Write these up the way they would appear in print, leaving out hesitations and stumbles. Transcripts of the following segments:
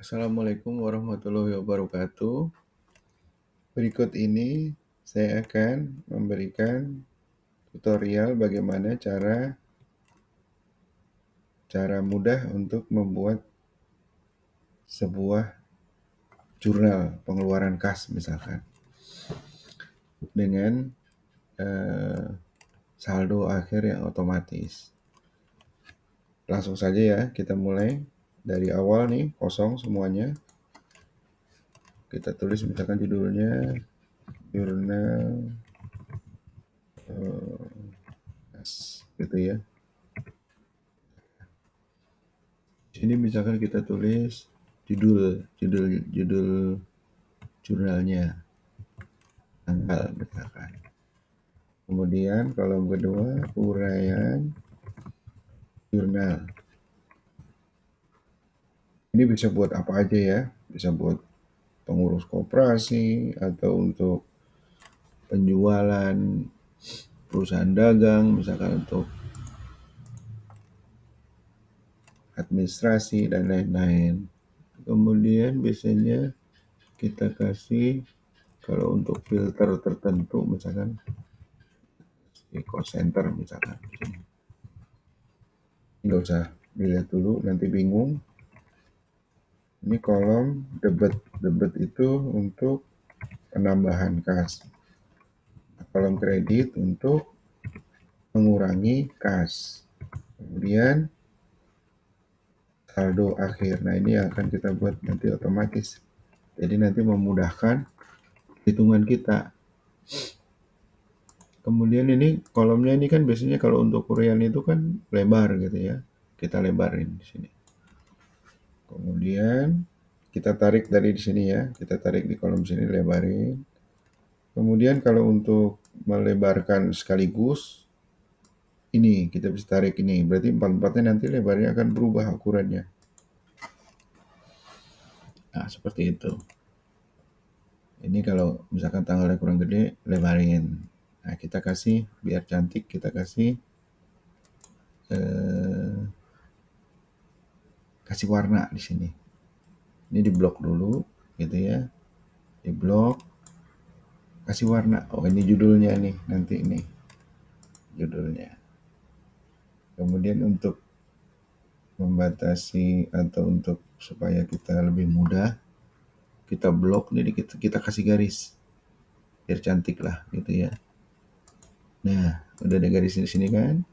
Assalamualaikum warahmatullahi wabarakatuh. Berikut ini saya akan memberikan tutorial bagaimana cara mudah untuk membuat sebuah jurnal pengeluaran kas misalkan dengan eh, saldo akhir yang otomatis. Langsung saja ya, kita mulai dari awal nih, kosong semuanya. Kita tulis misalkan judulnya jurnal kas gitu ya. Sini misalkan kita tulis judul jurnalnya, tanggal misalkan. Kemudian kolom kedua uraian jurnal. Ini bisa buat apa aja ya? Bisa buat pengurus koperasi atau untuk penjualan perusahaan dagang, misalkan untuk administrasi dan lain-lain. Kemudian biasanya kita kasih kalau untuk filter tertentu, misalkan di cost center misalkan. Nggak usah dilihat dulu, nanti bingung. Ini kolom debit. Debit itu untuk penambahan kas. Kolom kredit untuk mengurangi kas. Kemudian saldo akhir. Nah, ini yang akan kita buat nanti otomatis. Jadi nanti memudahkan hitungan kita. Kemudian ini kolomnya ini kan biasanya kalau untuk huraian itu kan lebar gitu ya. Kita lebarin di sini. Kemudian kita tarik dari di sini ya. Kita tarik di kolom sini, lebarin. Kemudian kalau untuk melebarkan sekaligus, ini kita bisa tarik ini. Berarti empat-empatnya nanti lebarnya akan berubah ukurannya. Nah, seperti itu. Ini kalau misalkan tanggalnya kurang gede, lebarin. Nah, kita kasih, biar cantik, kita kasih kasih warna di sini. Ini di blok dulu, gitu ya. Di blok, kasih warna. Oh, ini judulnya nih, nanti ini judulnya. Kemudian untuk membatasi atau untuk supaya kita lebih mudah, kita blok nih, kita kasih garis. Biar cantik lah, gitu ya. Nah, udah ada garis di sini kan?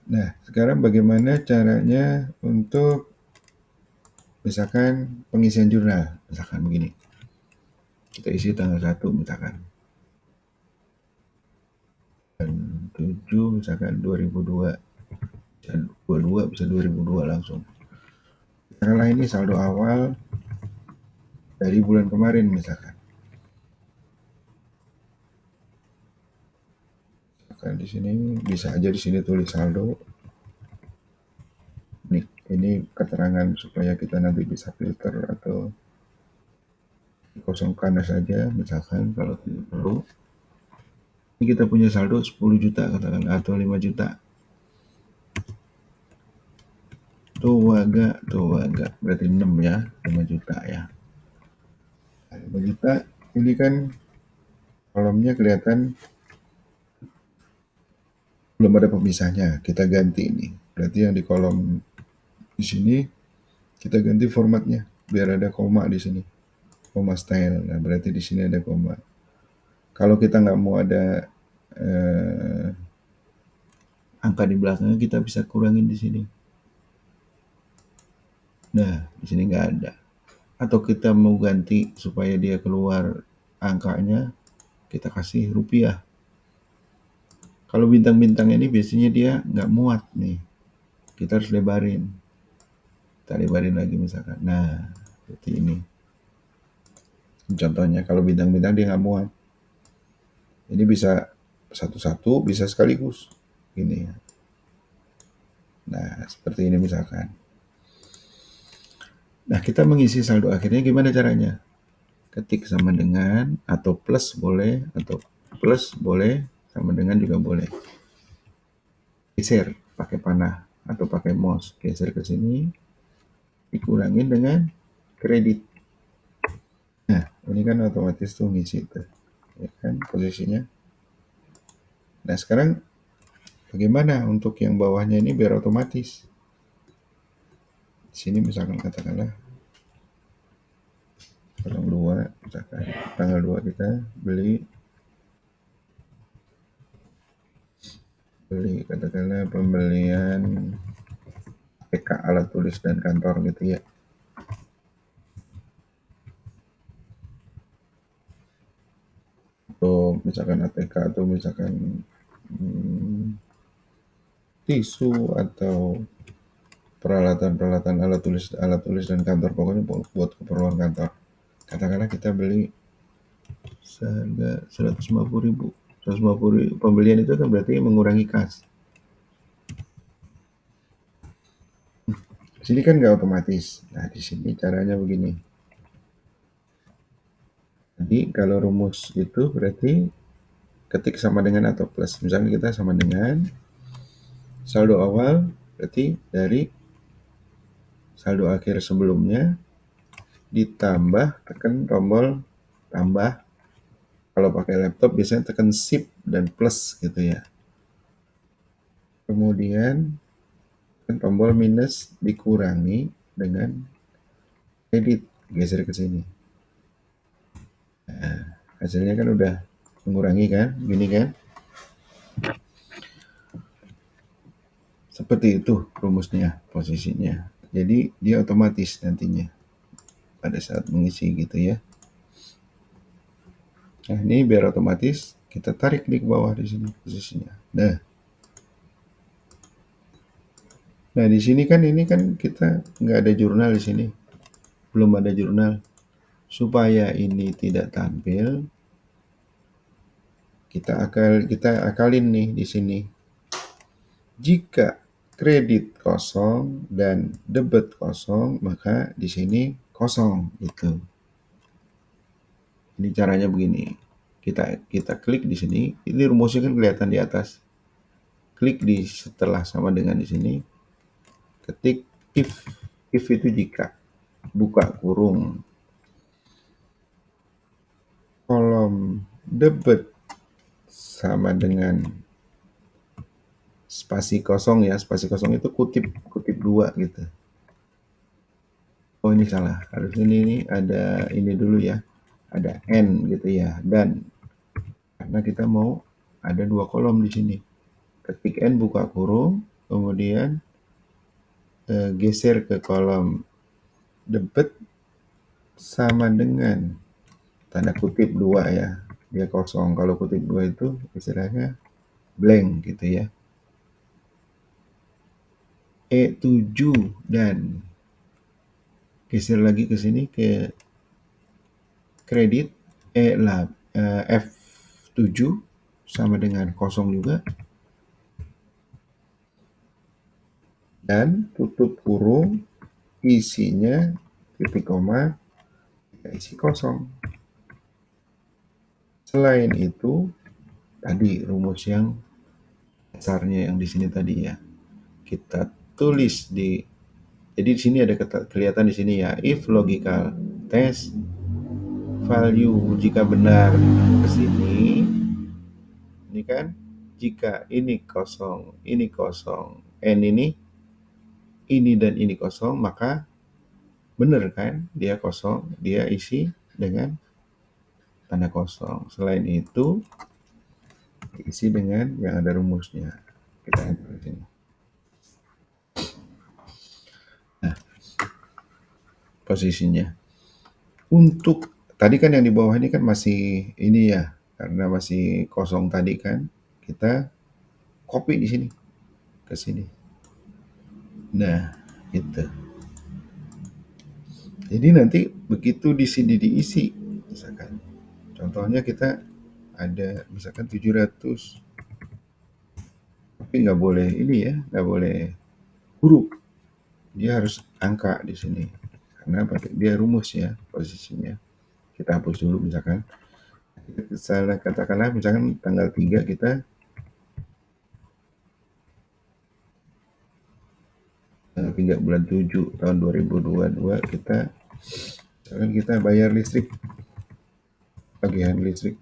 Nah, sekarang bagaimana caranya untuk misalkan pengisian jurnal, misalkan begini. Kita isi tanggal 1 misalkan. Dan 7 misalkan 2002. Bisa 22, bisa 2002 langsung. Taruhlah ini saldo awal dari bulan kemarin misalkan. Misalkan di sini bisa aja di sini tulis saldo. Ini keterangan supaya kita nanti bisa filter atau dikosongkan saja misalkan kalau tidak perlu. Ini kita punya saldo 10 juta katakan atau 5 juta. Tuh agak berarti 6 ya, 5 juta ya. 5 juta ini kan kolomnya kelihatan belum ada pemisahnya, kita ganti ini. Berarti yang di kolom di sini kita ganti formatnya biar ada koma di sini. Koma style. Nah, berarti di sini ada koma. Kalau kita nggak mau ada angka di belakangnya, kita bisa kurangin di sini. Nah, di sini nggak ada. Atau kita mau ganti supaya dia keluar angkanya, kita kasih rupiah. Kalau bintang-bintang ini biasanya dia nggak muat nih. Kita harus lebarin. Kita lebarin lagi misalkan. Nah, seperti ini. Contohnya kalau bintang-bintang dia nggak muat. Ini bisa satu-satu, bisa sekaligus. Gini ya. Nah, seperti ini misalkan. Nah, kita mengisi saldo akhirnya gimana caranya? Ketik sama dengan, atau plus boleh, sama dengan juga boleh. Geser pakai panah atau pakai mouse, geser ke sini. dikurangin dengan kredit. Nah, ini kan otomatis tuh ngisi tuh, ya kan posisinya. Nah, sekarang bagaimana untuk yang bawahnya ini biar otomatis? Di sini misalkan katakanlah tanggal 2, misalkan tanggal 2 kita beli katakanlah pembelian PK alat tulis dan kantor gitu ya. Atau misalkan ATK atau misalkan tisu atau peralatan-peralatan alat tulis dan kantor, pokoknya buat keperluan kantor. Katakanlah kita beli seharga 150.000. 150.000 pembelian itu kan berarti mengurangi kas. Di sini kan nggak otomatis. Nah, di sini caranya begini. Jadi kalau rumus itu berarti ketik sama dengan atau plus. Misalnya kita sama dengan saldo awal, berarti dari saldo akhir sebelumnya ditambah, tekan tombol tambah. Kalau pakai laptop biasanya tekan shift dan plus gitu ya. Kemudian tekan tombol minus dikurangi dengan edit, geser ke sini. Nah, hasilnya kan udah mengurangi kan, gini kan. Seperti itu rumusnya, posisinya. Jadi dia otomatis nantinya pada saat mengisi gitu ya. Nah, ini biar otomatis kita tarik di bawah di sini posisinya. Nah, di sini kan ini kan kita nggak ada jurnal di sini, belum ada jurnal. Supaya ini tidak tampil, kita akalin nih di sini. Jika kredit kosong dan debit kosong, maka di sini kosong gitu. Ini caranya begini. Kita klik di sini. Ini rumusnya kan kelihatan di atas. Klik di setelah sama dengan di sini. Ketik if. If itu jika. Buka kurung. Kolom debit sama dengan spasi kosong ya. Spasi kosong itu kutip 2 gitu. Oh, ini salah. Harusnya ini ada ini dulu ya. Ada N gitu ya. Dan karena kita mau ada 2 kolom di sini. Ketik N buka kurung, kemudian geser ke kolom debit sama dengan tanda kutip 2 ya. Dia kosong. Kalau kutip 2 itu istilahnya blank gitu ya. E7 dan geser lagi ke sini ke kredit F7 sama dengan kosong juga, dan tutup kurung, isinya titik koma, isi kosong. Selain itu tadi rumus yang dasarnya yang di sini tadi ya, kita tulis di, jadi di sini ada kelihatan di sini ya, if logical test value jika benar ke sini, ini kan jika ini kosong, n ini dan ini kosong, maka benar kan dia kosong, dia isi dengan tanda kosong. Selain itu isi dengan yang ada rumusnya. Kita enter di sini. Nah, posisinya. Untuk tadi kan yang di bawah ini kan masih ini ya, karena masih kosong tadi kan, kita copy di sini ke sini. Nah, gitu. Jadi nanti begitu di sini diisi, misalkan contohnya kita ada misalkan 700, tapi nggak boleh ini ya, nggak boleh huruf, dia harus angka di sini karena dia rumus ya posisinya. Kita hapus dulu misalkan, salah katakanlah misalkan tanggal 3 kita 3 bulan 7 tahun 2022 kita bayar listrik, tagihan listrik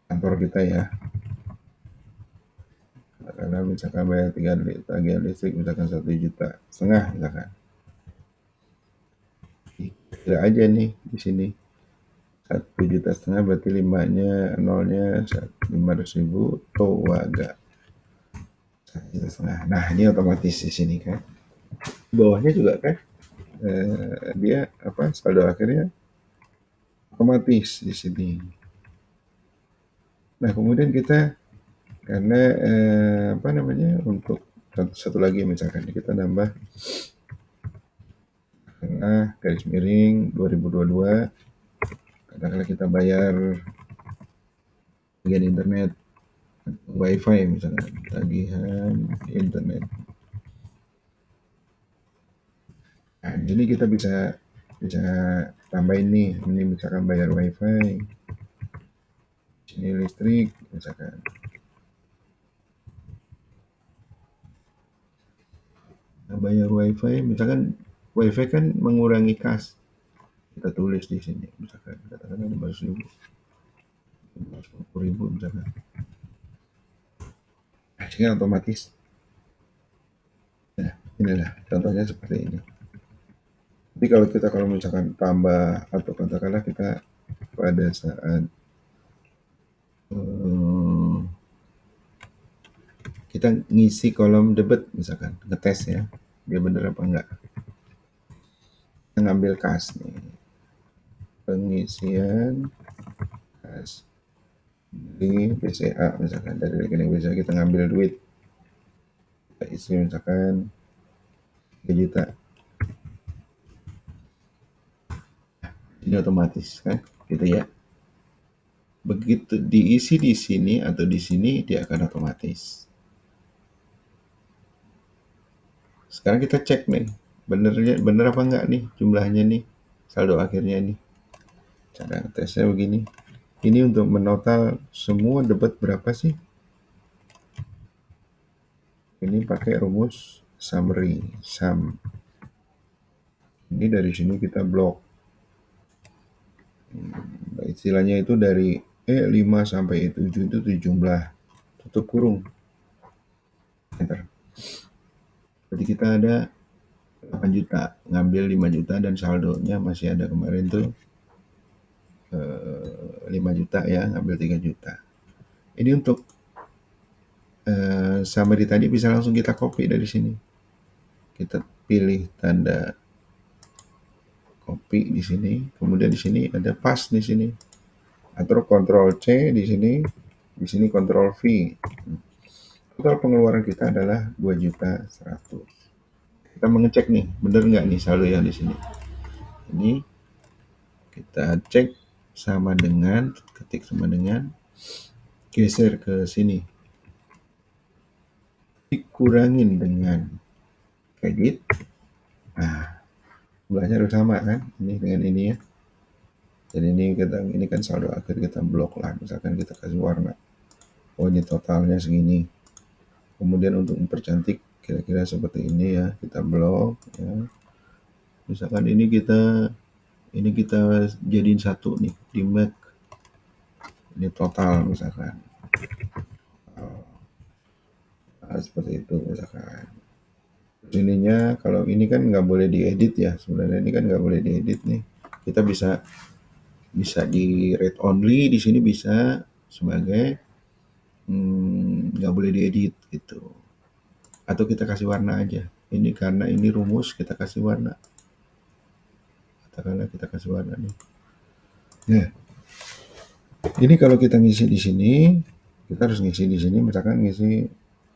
kantor kita ya. Karena misalkan bayar tagihan listrik misalkan 1,5 juta misalkan. Kira aja nih di sini 1,5 juta berarti nolnya 500.000 tuh agak 1,5 juta. Nah ini otomatis di sini kan. Bawahnya juga kan dia saldo akhirnya otomatis di sini. Nah kemudian kita karena untuk satu lagi misalkan kita nambah garis miring 2022 katakanlah kita bayar tagihan internet wifi misalkan tagihan internet. Nah, jadi kita bisa tambahin nih, ini misalkan bayar wifi, ini listrik misalkan. Nah, bayar wifi misalkan wifi kan mengurangi kas. Kita tulis di sini misalkan katakanlah 500.000, 50.000 misalkan. Nah, sehingga otomatis. Nah, inilah contohnya seperti ini. Tapi kalau misalkan tambah atau katakanlah kita pada saat kita ngisi kolom debit misalkan, ngetes ya, dia bener apa enggak. Kita ngambil kas nih, pengisian kas di BCA misalkan, dari rekening BCA kita ngambil duit, kita isi misalkan 3 juta. Ini otomatis kan, gitu ya. Begitu diisi di sini atau di sini dia akan otomatis. Sekarang kita cek nih, bener apa enggak nih jumlahnya nih, saldo akhirnya nih. Cara tesnya begini. Ini untuk menotal semua debit berapa sih? Ini pakai rumus summary, sum. Ini dari sini kita blok. Istilahnya itu dari 5 sampai 7 itu jumlah. Tutup kurung. Enter. Berarti kita ada 8 juta, ngambil 5 juta dan saldonya masih ada kemarin tuh 5 juta ya, ngambil 3 juta. Ini untuk summary tadi bisa langsung kita copy dari sini. Kita pilih tanda copy di sini, kemudian di sini ada paste di sini. Atau Ctrl C di sini Ctrl V. Total pengeluaran kita adalah 2.100.000. Kita mengecek nih, bener nggak nih saldo yang di sini. Ini kita cek sama dengan, ketik sama dengan, geser ke sini. Dikurangin dengan kredit. Nah, jumlahnya harus sama kan, ini dengan ini ya. Jadi ini kan saldo akhir kita blok lah, misalkan kita kasih warna. Oh ini totalnya segini. Kemudian untuk mempercantik kira-kira seperti ini ya, kita blok ya. Misalkan ini kita jadiin satu nih di Mac. Ini total misalkan. Nah, seperti itu misalkan. Ininya kalau ini kan nggak boleh diedit ya, sebenarnya ini kan nggak boleh diedit nih. Kita bisa di read only di sini bisa sebagai nggak boleh diedit gitu. Atau kita kasih warna aja. Ini karena ini rumus kita kasih warna. Katakanlah kita kasih warna nih. Nah, ini kalau kita ngisi di sini, kita harus ngisi di sini. Misalkan ngisi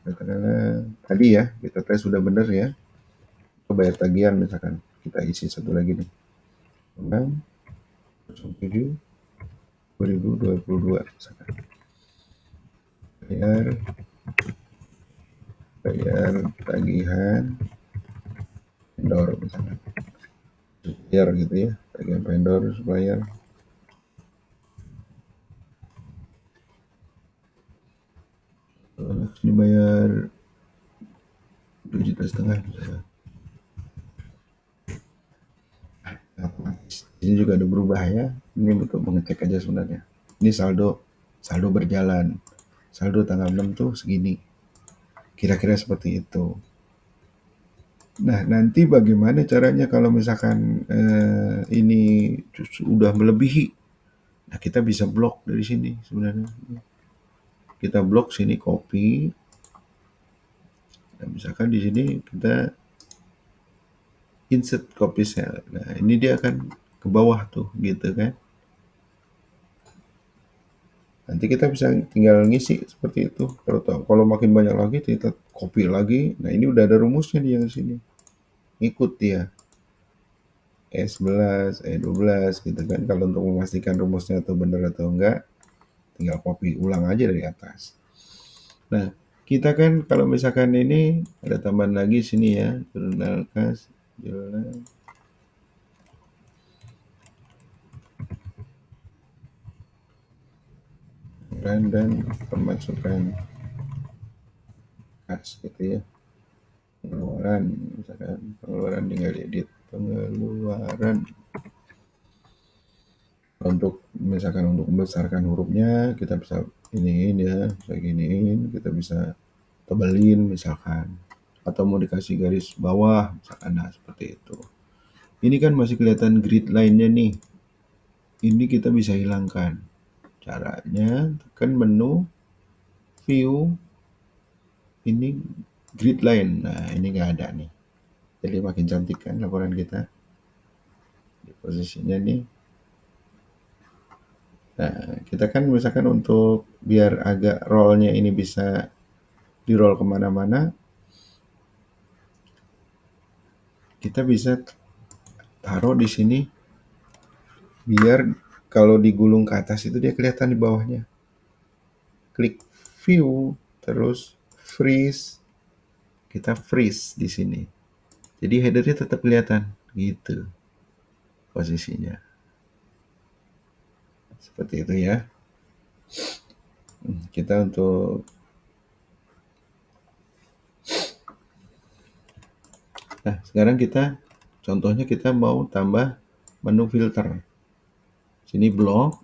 katakanlah tadi ya, kita tes sudah benar ya. Kita bayar tagihan misalkan. Kita isi satu lagi nih. 7 2022 misalkan. Bayar tagihan vendor misalkan. Supplier gitu ya, tagihan vendor, supplier. Dibayar 2,5 juta. Nah, ini juga ada berubah ya. Ini untuk mengecek aja sebenarnya. Ini saldo saldo berjalan. Saldo tanggal 6 tuh segini. Kira-kira seperti itu. Nah, nanti bagaimana caranya kalau misalkan ini sudah melebihi? Nah, kita bisa blok dari sini sebenarnya. Kita blok sini copy. Dan misalkan di sini kita insert copy cell. Nah, ini dia akan ke bawah tuh gitu kan. Nanti kita bisa tinggal ngisi seperti itu. Kalau makin banyak lagi kita copy lagi. Nah, ini udah ada rumusnya nih yang di sini. Ikut dia. E11, E12 gitu kan. Kalau untuk memastikan rumusnya itu benar atau enggak, tinggal copy ulang aja dari atas. Nah, kita kan kalau misalkan ini ada tambahan lagi sini ya, jurnal kas, jurnal dan pemasukan kas gitu ya. Pengeluaran, misalkan pengeluaran tinggal edit pengeluaran. Untuk misalkan untuk membesarkan hurufnya kita bisa iniin ya, bisa giniin, kita bisa tebelin misalkan, atau mau dikasih garis bawah misalkan, nah seperti itu. Ini kan masih kelihatan grid line-nya nih, ini kita bisa hilangkan. Caranya tekan menu view, ini grid line, nah ini nggak ada nih, jadi makin cantik kan laporan kita di posisinya nih. Nah, kita kan misalkan untuk biar agak roll-nya ini bisa di-roll kemana-mana, kita bisa taruh di sini biar kalau digulung ke atas itu dia kelihatan di bawahnya. Klik view, terus freeze, kita freeze di sini. Jadi headernya tetap kelihatan, gitu posisinya. Seperti itu ya. Kita untuk Nah, sekarang kita contohnya kita mau tambah menu filter. Sini blok,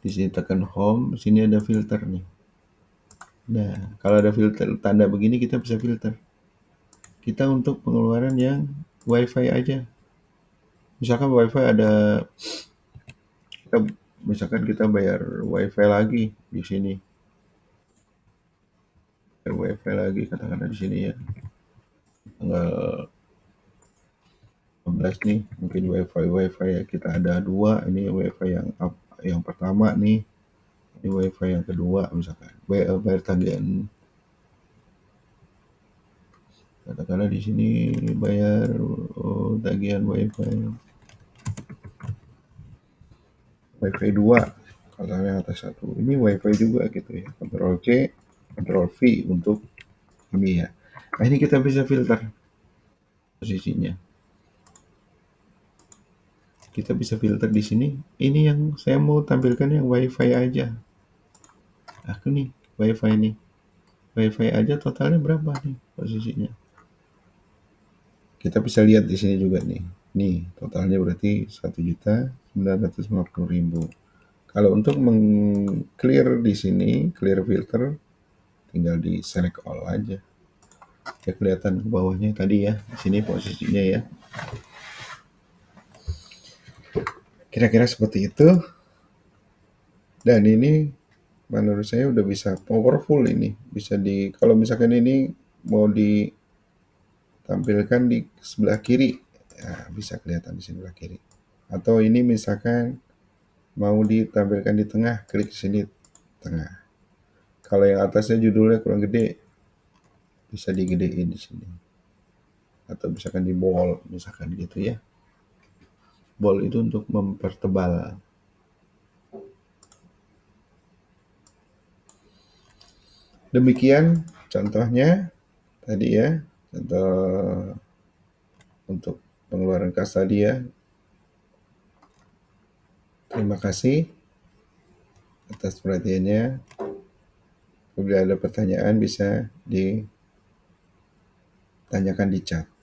di sini tekan home, sini ada filter nih. Nah, kalau ada filter tanda begini kita bisa filter. Kita untuk pengeluaran yang WiFi aja. Misalkan WiFi ada kita misalkan kita bayar WiFi lagi di sini. Bayar WiFi lagi katakanlah di sini ya. Tanggal 15 nih, mungkin WiFi ya kita ada dua, ini WiFi yang pertama nih. Ini WiFi yang kedua misalkan. Bayar tagihan. Katakanlah di sini bayar tagihan WiFi 2, kalau yang atas satu. Ini WiFi juga gitu ya. Ctrl C, Ctrl V untuk ini ya. Nah, ini kita bisa filter posisinya. Kita bisa filter di sini. Ini yang saya mau tampilkan yang WiFi aja. Nah, ini WiFi nih. WiFi aja totalnya berapa nih posisinya? Kita bisa lihat di sini juga nih. Nih, totalnya berarti 1.950.000. Kalau untuk meng-clear di sini, clear filter, tinggal di select all aja. Ya kelihatan ke bawahnya tadi ya, di sini posisinya ya. Kira-kira seperti itu. Dan ini menurut saya udah bisa powerful ini. Bisa kalau misalkan ini mau ditampilkan di sebelah kiri, ya bisa kelihatan di sebelah kiri. Atau ini misalkan mau ditampilkan di tengah, klik sini tengah. Kalau yang atasnya judulnya kurang gede, bisa digedein di sini. Atau misalkan di bold, misalkan gitu ya. Bold itu untuk mempertebal. Demikian contohnya tadi ya, contoh untuk pengeluaran kas tadi ya. Terima kasih atas perhatiannya. Apabila ada pertanyaan bisa tanyakan di chat.